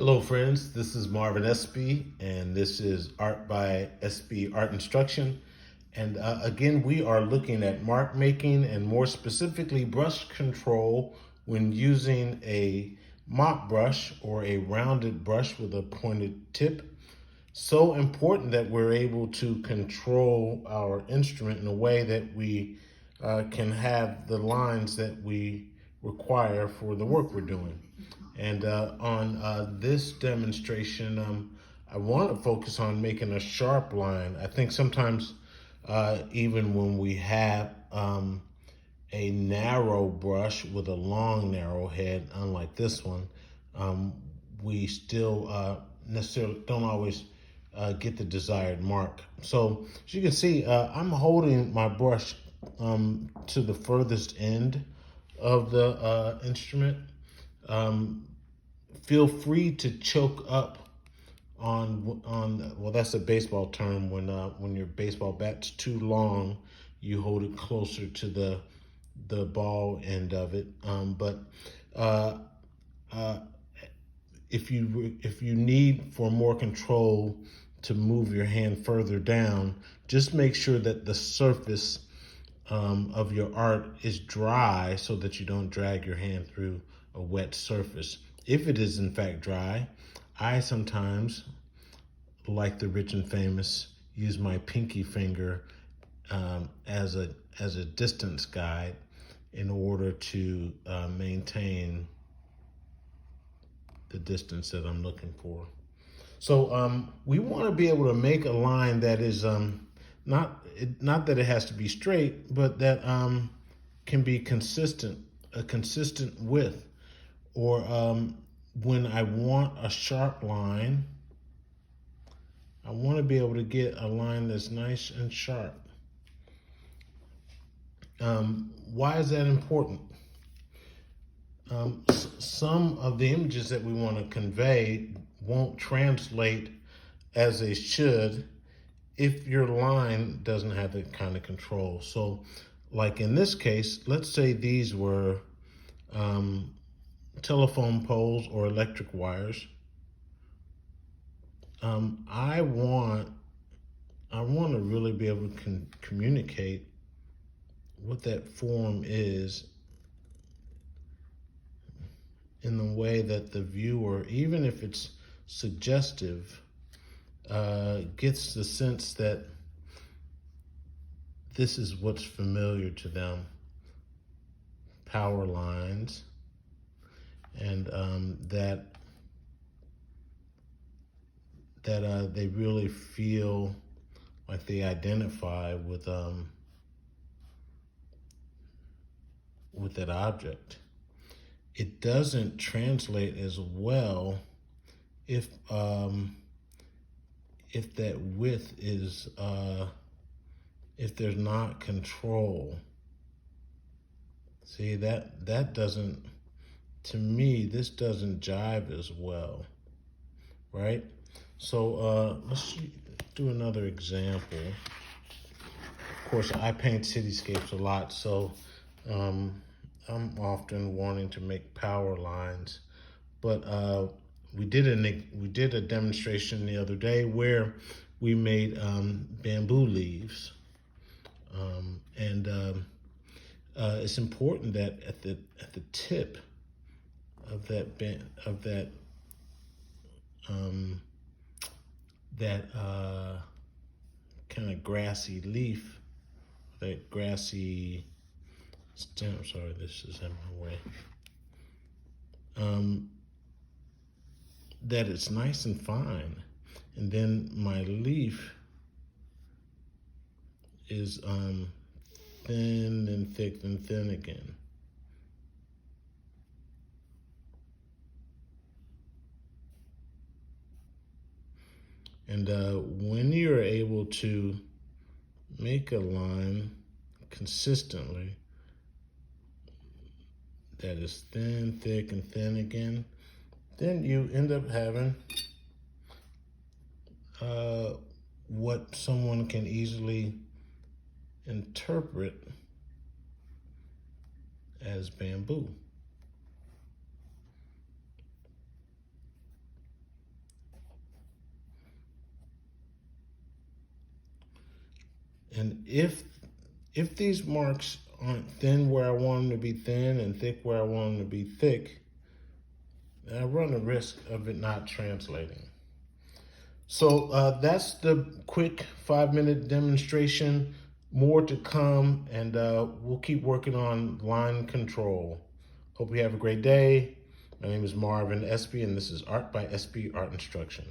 Hello, friends. This is Marvin SB, and this is Art by SB Art Instruction. And again, we are looking at mark making and more specifically brush control when using a mop brush or a rounded brush with a pointed tip. So important that we're able to control our instrument in a way that we can have the lines that we require for the work we're doing. And on this demonstration, I want to focus on making a sharp line. I think sometimes even when we have a narrow brush with a long, narrow head, unlike this one, we still necessarily don't always get the desired mark. So as you can see, I'm holding my brush to the furthest end of the instrument. Feel free to choke up on well, that's a baseball term. When your baseball bat's too long, you hold it closer to the ball end of it. But if you need for more control to move your hand further down, just make sure that the surface of your art is dry so that you don't drag your hand through a wet surface. If it is in fact dry, I sometimes, like the rich and famous, use my pinky finger as a distance guide in order to maintain the distance that I'm looking for. So we want to be able to make a line that is not that it has to be straight, but that can be consistent, a consistent width. Or when I want a sharp line, I want to be able to get a line that's nice and sharp. Why is that important? Some of the images that we want to convey won't translate as they should if your line doesn't have that kind of control. So like in this case, let's say these were telephone poles or electric wires. I want to really be able to communicate what that form is in the way that the viewer, even if it's suggestive, gets the sense that this is what's familiar to them. Power lines, and that they really feel like they identify with that object. It doesn't translate as well if that width is if there's not control. See, that doesn't, to me, this doesn't jive as well, right? So let's do another example. Of course, I paint cityscapes a lot, so I'm often wanting to make power lines. But we did a demonstration the other day where we made bamboo leaves, and it's important that at the tip of that kind of grassy leaf, that grassy stem. Sorry, this is in my way. That it's nice and fine, and then my leaf is thin and thick and thin again. And when you're able to make a line consistently that is thin, thick, and thin again, then you end up having what someone can easily interpret as bamboo. And if these marks aren't thin where I want them to be thin and thick where I want them to be thick, then I run the risk of it not translating. So that's the quick 5-minute demonstration. More to come, and we'll keep working on line control. Hope you have a great day. My name is Marvin Espy, and this is Art by Espy Art Instruction.